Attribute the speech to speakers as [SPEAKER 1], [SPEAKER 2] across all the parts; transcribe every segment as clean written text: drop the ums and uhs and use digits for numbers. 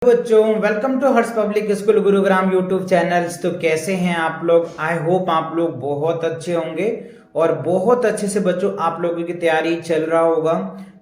[SPEAKER 1] बच्चों, welcome to Harsh public school Gurugram YouTube channels. तो कैसे हैं आप लोग? आई होप आप लोग बहुत अच्छे होंगे और बहुत अच्छे से बच्चों आप लोगों की तैयारी चल रहा होगा।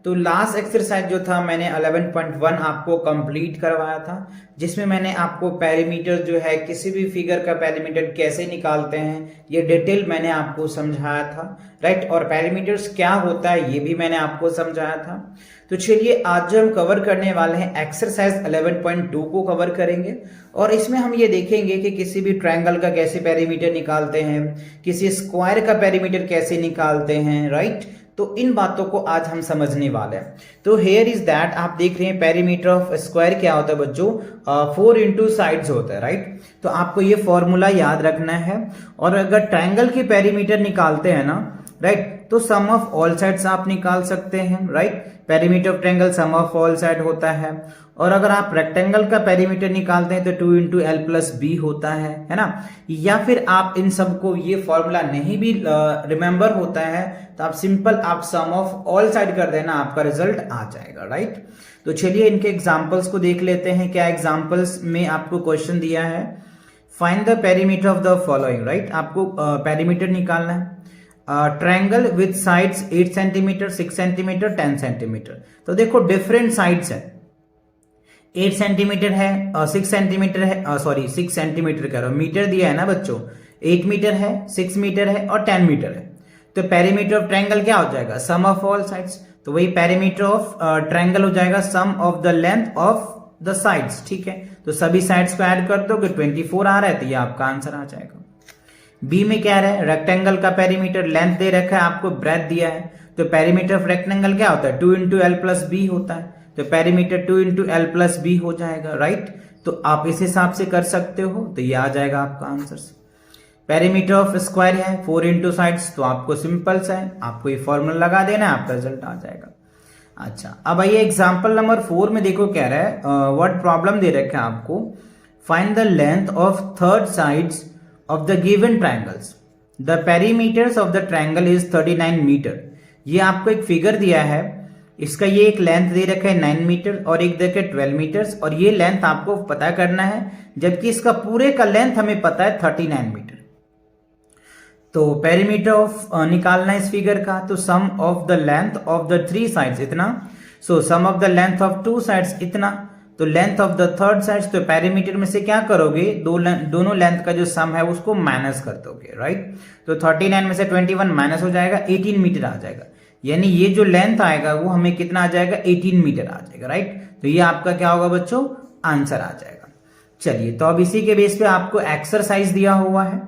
[SPEAKER 1] तो लास्ट एक्सरसाइज जो था मैंने 11.1 आपको कंप्लीट करवाया था, जिसमें मैंने आपको पैरामीटर जो है किसी भी फिगर का पैरामीटर कैसे निकालते हैं ये डिटेल मैंने आपको समझाया था, राइट। और पैरामीटर्स क्या होता है ये भी मैंने आपको समझाया था। तो चलिए आज जो हम कवर करने वाले हैं एक्सरसाइज 11.2 को कवर करेंगे और इसमें हम ये देखेंगे कि किसी भी ट्रायंगल का कैसे पैरामीटर निकालते हैं, किसी स्क्वायर का पैरामीटर कैसे निकालते हैं, राइट। तो इन बातों को आज हम समझने वाले हैं। तो हेयर इज दैट, आप देख रहे हैं पैरीमीटर ऑफ स्क्वायर क्या होता है बच्चों, 4 इंटू साइड्स होता है, राइट। तो आपको ये फॉर्मूला याद रखना है। और अगर ट्रायंगल की पैरीमीटर निकालते हैं ना, राइट, तो सम ऑफ ऑल साइड्स आप निकाल सकते हैं, right. Perimeter of triangle sum of all side होता है। और अगर आप रेक्टेंगल का पेरीमीटर निकालते हैं तो 2 इंटू एल प्लस बी होता है ना। या फिर आप इन सबको ये फॉर्मूला नहीं भी रिमेंबर होता है तो आप सिंपल आप सम ऑफ ऑल साइड कर देना, आपका रिजल्ट आ जाएगा, राइट। तो चलिए इनके एग्जाम्पल्स को देख लेते हैं। क्या एग्जाम्पल्स में आपको क्वेश्चन दिया है, find the perimeter of the following, right. आपको पेरीमीटर निकालना है। Triangle with sides 8 centimetre, 6 centimetre, 10 centimetre. तो देखो डिफरेंट साइड्स है, 8 सेंटीमीटर है, 6 सेंटीमीटर है, सॉरी 6 सेंटीमीटर कह रहा हूं, मीटर दिया है ना बच्चों, 8 मीटर है, 6 मीटर है और 10 मीटर है। तो पेरीमीटर ऑफ ट्रायंगल क्या हो जाएगा, सम ऑफ ऑल साइड्स। तो वही पेरीमीटर ऑफ ट्रायंगल हो जाएगा sum of the length of the sides, ठीक है। तो सभी साइड्स को ऐड कर दो कि 24 आ रहा है, तो ये आपका आंसर आ जाएगा। बी में क्या है, रेक्टेंगल का पेरीमीटर लेंथ दे रखा है, आपको ब्रेथ दिया है। तो पेरीमीटर ऑफ रेक्टेंगल क्या होता है, 2 इंटू एल प्लस बी होता है। तो perimeter 2 into L plus B हो जाएगा, राइट। तो आप इस हिसाब से कर सकते हो, तो ये आ जाएगा आपका आंसर। पेरीमीटर ऑफ स्क्वायर है 4 इंटू साइड्स, तो आपको सिंपल सा है, आपको ये फॉर्मूला लगा देना है, आपका रिजल्ट आ जाएगा। अच्छा, अब आइए एग्जाम्पल नंबर 4 में देखो कह रहा है व्हाट प्रॉब्लम दे रखा है आपको, find the length of third sides of the given triangles. The perimeters of the triangle is 39 metre. ये आपको एक फिगर दिया है, इसका ये एक लेंथ दे रखा है 9 मीटर और एक देखे 12 मीटर्स, और ये लेंथ आपको पता करना है, जबकि इसका पूरे का लेंथ हमें पता है 39 मीटर। तो पेरीमीटर ऑफ निकालना है इस फिगर का, तो sum of the length of the 3 sides इतना, so sum of the length of 2 sides इतना। तो length of the third side, तो पेरीमीटर में से क्या करोगे, दोनों लेंथ का जो सम है उसको माइनस कर दोगे, राइट। तो 39 में से 21 माइनस हो जाएगा, 18 मीटर आ जाएगा। यानी ये जो लेंथ आएगा वो हमें कितना आ जाएगा, 18 मीटर आ जाएगा, राइट। तो ये आपका क्या होगा बच्चों, आंसर आ जाएगा। चलिए, तो अब इसी के बेस पे आपको एक्सरसाइज दिया हुआ है।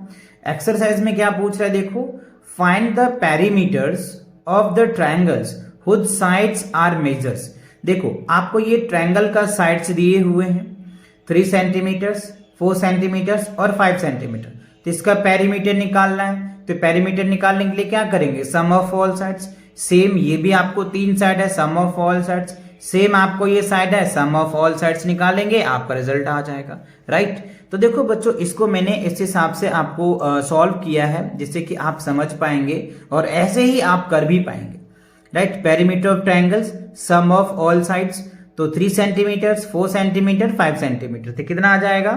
[SPEAKER 1] एक्सरसाइज में क्या पूछ रहा है देखो, find the perimeters of the triangles whose sides are measures. देखो आपको ये ट्रायंगल का साइड्स दिए हुए हैं 3 सेंटीमीटर्स, 4 सेंटीमीटर्स और 5 सेंटीमीटर। तो इसका पेरीमीटर निकालना है। तो पेरीमीटर निकालने के लिए क्या करेंगे, सम ऑफ ऑल साइड्स। सेम ये भी आपको 3 साइड है, सम ऑफ ऑल साइड्स। सेम आपको ये साइड है, सम ऑफ ऑल साइड्स निकालेंगे, आपका रिजल्ट आ जाएगा, राइट। तो देखो बच्चों, इसको मैंने इस हिसाब से आपको सॉल्व किया है जिससे कि आप समझ पाएंगे और ऐसे ही आप कर भी पाएंगे, right. Perimeter of triangles sum of all sides, तो 3 सेंटीमीटर, 4 सेंटीमीटर, 5 सेंटीमीटर, तो कितना आ जाएगा,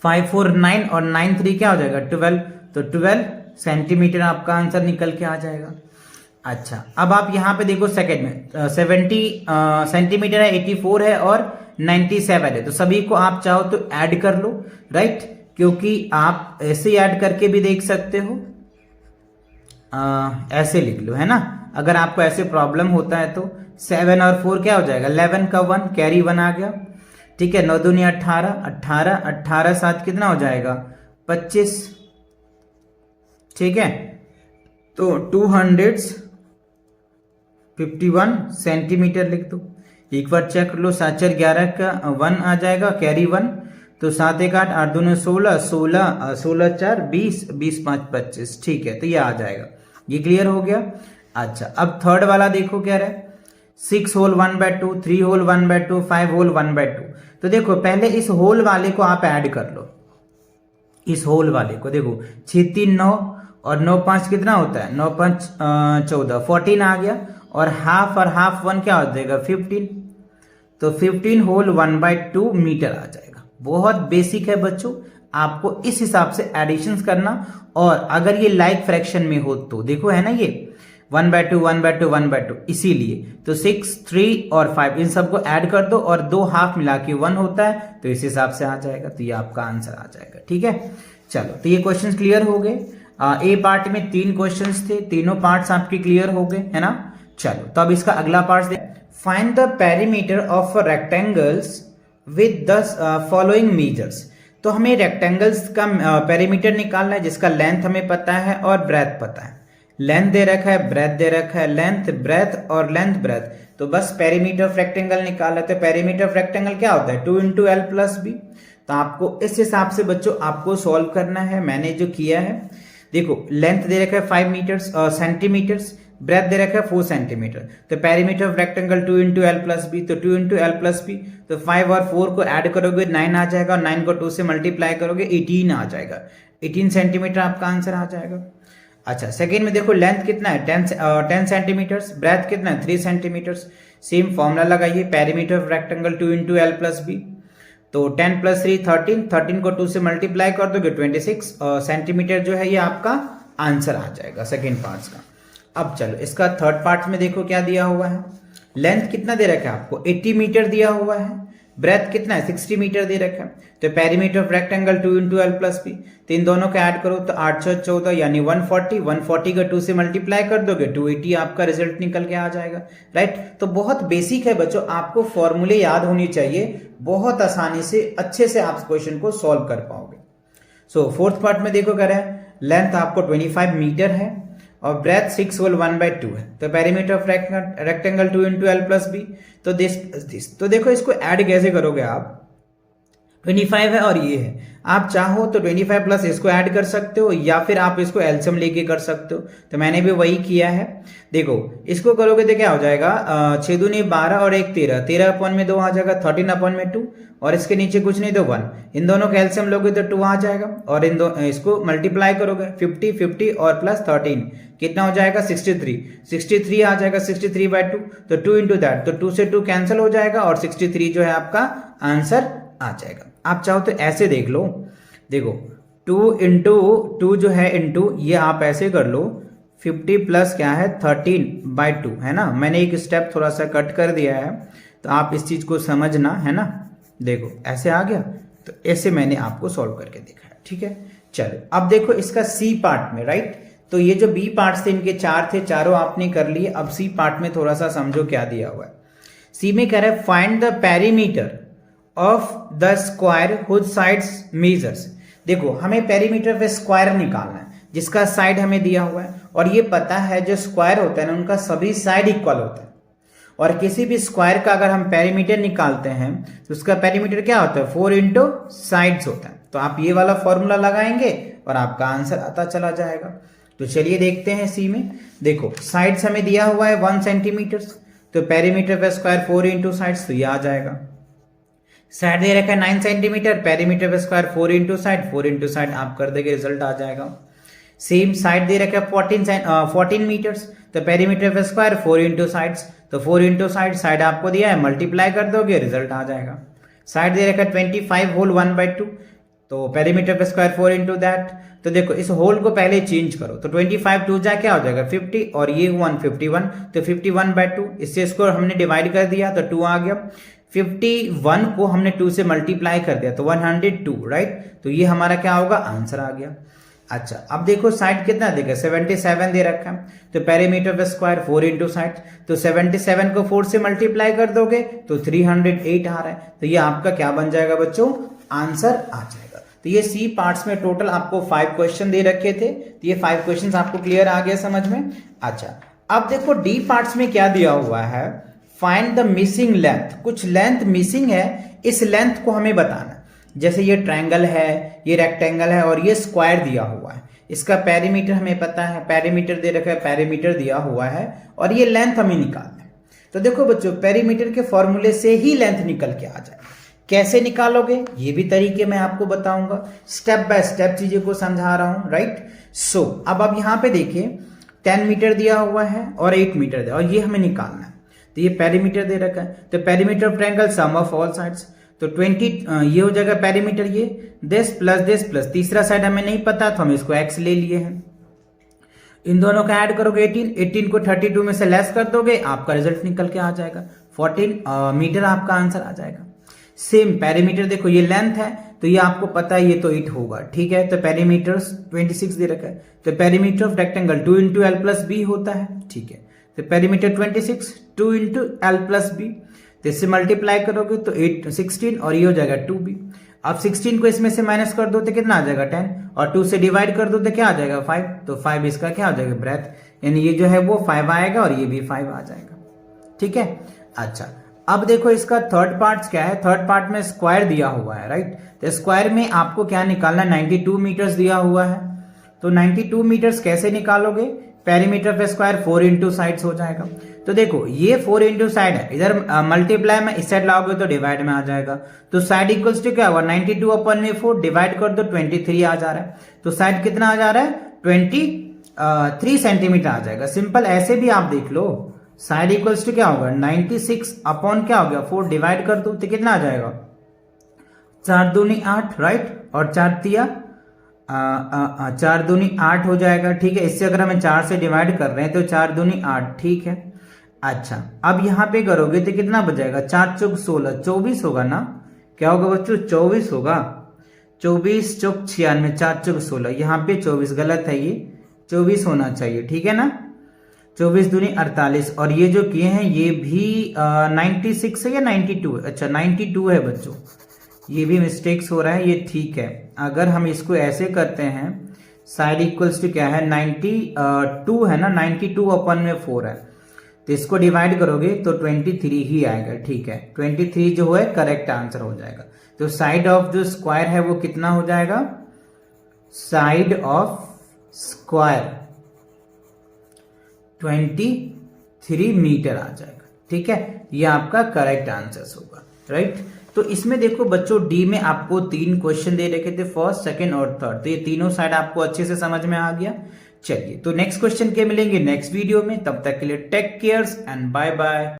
[SPEAKER 1] 5 4 9 और 9 3 क्या हो जाएगा, 12। तो 12 सेंटीमीटर आपका आंसर निकल के आ जाएगा। अच्छा, अब आप यहां पे देखो सेकंड में 70 सेंटीमीटर है, 84 है और 97 है। तो सभी को आप चाहो तो ऐड कर लो, राइट, क्योंकि आप ऐसे ऐड करके भी देख सकते हो, ऐसे लिख लो, है ना। अगर आपको ऐसे प्रॉब्लम होता है तो 7 और 4 क्या हो जाएगा, 11 का 1 कैरी 1 आ गया, ठीक है। 9 दूनी 18, 18 18 7 कितना हो जाएगा, 25, ठीक है। तो 251 सेंटीमीटर लिख दो। एक बार चेक कर लो, 7 4 11 का 1 आ जाएगा, कैरी 1, तो 7 1 8 8 2 16 16 16 4 20 20 5 25, ठीक है। तो ये आ जाएगा, ये क्लियर हो गया। अच्छा, अब थर्ड वाला देखो क्या रहा है, 6 होल 1/2, 3 होल 1/2, 5 होल 1/2। तो देखो पहले इस होल वाले को आप ऐड कर लो, इस होल वाले को देखो, 6 3 9 और 9 5 कितना होता है, 9 5 14 14 आ गया, और हाफ 1 क्या हो जाएगा, 15। तो 15 होल 1/2 मीटर आ जाएगा। बहुत बेसिक है बच्चों, आपको इस हिसाब से एडिशंस करना। और अगर ये लाइक फ्रैक्शन में हो तो देखो है ना ये 1/2 1/2 1/2, इसीलिए तो 6 3 और 5 इन सबको ऐड कर दो और 2 हाफ मिला के 1 होता है, तो इस हिसाब से आ जाएगा। तो ये आपका आंसर आ जाएगा। ठीक है, चलो तो ये क्वेश्चंस क्लियर हो गए। ए पार्ट में 3 क्वेश्चंस थे, तीनों पार्ट्स आपके क्लियर हो गए है ना। चलो तो अब इसका अगला पार्ट देख, find the perimeter of rectangles with the following measures. तो हमें रेक्टेंगल्स का पेरीमीटर निकालना है जिसका लेंथ हमें पता है और ब्रेथ पता है। लेंथ दे रखा है, ब्रेथ दे रखा है, लेंथ ब्रेथ और लेंथ ब्रेथ, तो बस पेरीमीटर ऑफ रेक्टेंगल निकाल लेते हैं। पेरीमीटर ऑफ रेक्टेंगल क्या होता है 2 × L + B। तो आपको इस हिसाब से बच्चों आपको सॉल्व करना है। मैंने जो किया है देखो, लेंथ दे रखा है 5 मीटर्स सेंटीमीटर्स, ब्रेथ दे रखा है 4 सेंटीमीटर। तो perimeter of rectangle 2 × L + B, तो 2 × L + B, तो 5 और 4 को ऐड करोगे 9 आ जाएगा, और 9 को 2 से मल्टीप्लाई करोगे 18 आ जाएगा। 18 सेंटीमीटर आपका आंसर आ जाएगा। अच्छा, सेकेंड में देखो लेंथ कितना है 10 सेंटीमीटर्स, ब्रेथ कितना है 3 सेंटीमीटर्स। सेम फॉर्मूला लगाइए, perimeter of rectangle 2 × L + B, तो 10 + 3 13, 13 को 2 से मल्टीप्लाई कर दोगे 26 सेंटीमीटर जो है ये आपका आंसर आ जाएगा सेकेंड पार्ट का। अब चलो इसका थर्ड पार्ट में देखो क्या दिया हुआ है। लेंथ कितना दे रखा है आपको 80 मीटर दिया हुआ है, ब्रेथ कितना है 60 मीटर दे रखा है। तो perimeter of rectangle 2 × L + B, तो इन दोनों का ऐड करो तो 8 6 14 यानी 140, 140 का 2 से मल्टीप्लाई कर दोगे 280 आपका रिजल्ट निकल के आ जाएगा। राइट, तो बहुत बेसिक है बच्चों, आपको फॉर्मूले याद होनी चाहिए, बहुत आसानी से अच्छे से आप क्वेश्चन को सॉल्व कर पाओगे। सो फोर्थ पार्ट में देखो क्या है, लेंथ आपको 25 मीटर है और ब्रेथ 6 होल 1/2 है। तो perimeter of rectangle 2 × L + B, तो दिस तो देखो इसको ऐड कैसे करोगे आप, 25 है और ये है, आप चाहो तो 25 प्लस इसको ऐड कर सकते हो या फिर आप इसको एलसीएम लेके कर सकते हो। तो मैंने भी वही किया है। देखो इसको करोगे तो क्या हो जाएगा 6 दूनी 12 और 1 13, 13 अपन में 2 आ जाएगा, 13 अपन में 2 और इसके नीचे कुछ नहीं तो 1। इन दोनों का एलसीएम लोगे तो 2 आ जाएगा और इसको मल्टीप्लाई करोगे 50 50 और प्लस 13 कितना हो जाएगा 63 आ जाएगा 63/2, तो 2 इंटू दैट, तो 2 से 2 कैंसिल हो जाएगा और 63 जो है आपका आंसर आ जाएगा। आप चाहो तो ऐसे देख लो, देखो 2 इंटू 2 जो है इंटू ये आप ऐसे कर लो 50 प्लस क्या है 13/2 है ना। मैंने एक स्टेप थोड़ा सा कट कर दिया है तो आप इस चीज को समझना है ना। देखो ऐसे आ गया, तो ऐसे मैंने आपको सॉल्व करके दिखाया। ठीक है, चलो अब देखो इसका सी पार्ट में, राइट, तो ये जो बी पार्ट थे इनके 4 थे, चारों आपने कर लिए। अब सी पार्ट में थोड़ा सा समझो क्या दिया हुआ है। सी में कह रहा है find the perimeter of the square whose sides measures. देखो हमें पेरीमीटर पे स्क्वायर निकालना है जिसका साइड हमें दिया हुआ है, और ये पता है जो स्क्वायर होता है ना उनका सभी साइड इक्वल होता है। और किसी भी स्क्वायर का अगर हम पेरीमीटर निकालते हैं तो उसका पेरीमीटर क्या होता है 4 इंटू साइड्स होता है। तो आप ये वाला फॉर्मूला लगाएंगे और आपका आंसर आता चला जाएगा। तो चलिए देखते हैं सी में। देखो साइड्स हमें दिया हुआ है 1 सेंटीमीटर, तो पेरीमीटर पे स्क्वायर 4 इंटू साइड्स, तो ये आ जाएगा। साइड दे रखा है 9 सेंटीमीटर, पेरीमीटर पे square 4 into side, 4 into side आप कर देंगे रिजल्ट आ जाएगा। सेम साइड दे रखा है 14 मीटर्स, तो पेरीमीटर पे स्क्वायर 4 इंटू साइड्स, तो 4 इंटू साइड आपको दिया है मल्टीप्लाई कर दोगे रिजल्ट आ जाएगा। साइड दे रखा है 25 होल 1/2, तो पेरीमीटर पे स्क्वायर 4 इंटू दैट। तो देखो इस होल को पहले चेंज करो, तो 25 2 जा क्या हो जाएगा 50 और ये 151, तो 51/2, इससे इसको हमने डिवाइड कर दिया तो 2 आ गया। 51 को हमने 2 से मल्टीप्लाई कर दिया तो 102, राइट, तो ये हमारा क्या होगा आंसर आ गया। अच्छा अब देखो साइड कितना देगा 77 दे रखा है, तो पेरीमीटर पे स्क्वायर 4 इंटू साइड, तो 77 को 4 से मल्टीप्लाई कर दोगे तो 308 आ रहा है। तो ये आपका क्या बन जाएगा बच्चों आंसर आ जाएगा। तो ये सी पार्ट्स में टोटल आपको 5 क्वेश्चन दे रखे थे, तो ये 5 क्वेश्चन आपको क्लियर आ गया समझ में। अच्छा अब देखो डी पार्ट्स में क्या दिया हुआ है, फाइंड द मिसिंग लेंथ। कुछ लेंथ मिसिंग है, इस लेंथ को हमें बताना। जैसे ये ट्रायंगल है, ये रेक्टेंगल है और ये स्क्वायर दिया हुआ है, इसका पेरीमीटर हमें पता है, पेरीमीटर दे रखा है, पेरीमीटर दिया हुआ है और ये लेंथ हमें निकालना है। तो देखो बच्चों पेरीमीटर के फॉर्मूले से ही लेंथ निकल के आ जाए। कैसे निकालोगे ये भी तरीके मैं आपको बताऊंगा, स्टेप बाय स्टेप चीजें को समझा रहा हूं, राइट। सो अब आप यहां पे देखिए 10 मीटर दिया हुआ है और 8 मीटर दिया और ये हमें निकालना है। तो ये पेरीमीटर दे रखा है, तो perimeter of triangle sum of all sides, तो 20 ये हो जाएगा पेरीमीटर, ये दिस प्लस तीसरा साइड हमें नहीं पता तो हम इसको x ले लिए हैं। इन दोनों का ऐड करोगे 18 को 32 में से लेस कर दोगे, आपका रिजल्ट निकल के आ जाएगा 14 मीटर, आपका आंसर आ जाएगा। सेम पेरीमीटर देखो, ये लेंथ है तो ये आपको पता है, ये तो 8 होगा, ठीक है। तो पेरीमीटर 26 दे रखा है, तो perimeter of rectangle 2 into L plus B होता है, ठीक है। तो perimeter 26 2 into L plus B, तो इससे मल्टीप्लाई करोगे तो 16 और ये हो जाएगा 2b। अब 16 को इसमें से माइनस कर दो तो कितना आ जाएगा 10, और 2 से डिवाइड कर दो तो क्या आ जाएगा 5, तो 5 इसका क्या हो जाएगा ब्रेथ, यानी ये जो है वो 5 आएगा और ये भी 5 आ जाएगा, ठीक है। अच्छा, अब देखो इसका थर्ड पार्ट क्या है, थर्ड पार्ट में स्क्वायर दिया हुआ है, राइट। तो स्क्वायर में आपको क्या निकालना, 92 मीटर्स दिया हुआ है, तो 92 मीटर्स कैसे निकालोगे, पेरीमीटर पे स्क्वायर 4 इंटू साइड्स हो जाएगा। तो देखो ये 4 इंटू साइड है, इधर मल्टीप्लाई में इस साइड लाओगे तो डिवाइड में आ जाएगा, तो साइड इक्वल्स टू क्या हुआ 92 अपन में 4 डिवाइड कर दो 23 आ जा रहा है, तो साइड कितना आ जा रहा है 23 सेंटीमीटर आ जाएगा। सिंपल ऐसे भी आप देख लो, साइड इक्वल्स टू क्या होगा 96 अपॉन क्या हो गया 4 डिवाइड कर दो तो कितना आ जाएगा 4 दूनी 8, राइट, और 4 तिया 4 दूनी 8 हो जाएगा, ठीक है। इससे अगर हमें 4 से डिवाइड कर रहे हैं तो 4 दूनी 8, ठीक है। अच्छा, अब यहां पे करोगे तो कितना बचेगा 4 चौक 16, 24 होगा ना, क्या होगा बच्चों 24 होगा, 24 चौक 96, 4 चौक 16, यहाँ पे 24 गलत है, ये 24 होना चाहिए, ठीक है ना। 24 दूनी 48, और ये जो किए हैं ये भी 96 है या 92 है, अच्छा 92 है बच्चों, ये भी मिस्टेक्स हो रहा है, ये ठीक है। अगर हम इसको ऐसे करते हैं, साइड इक्वल्स टू क्या है 92 है ना, 92 अपन में 4 है, तो इसको डिवाइड करोगे तो 23 ही आएगा, ठीक है। 23 जो है करेक्ट आंसर हो जाएगा। तो साइड ऑफ जो स्क्वायर है वो कितना हो जाएगा, साइड ऑफ स्क्वायर 23 मीटर आ जाएगा, ठीक है। ये आपका करेक्ट आंसर होगा, राइट। तो इसमें देखो बच्चों डी में आपको 3 क्वेश्चन दे रखे थे, फर्स्ट सेकंड और थर्ड, तो ये तीनों साइड आपको अच्छे से समझ में आ गया। चलिए, तो नेक्स्ट क्वेश्चन के मिलेंगे नेक्स्ट वीडियो में, तब तक के लिए take cares and bye bye.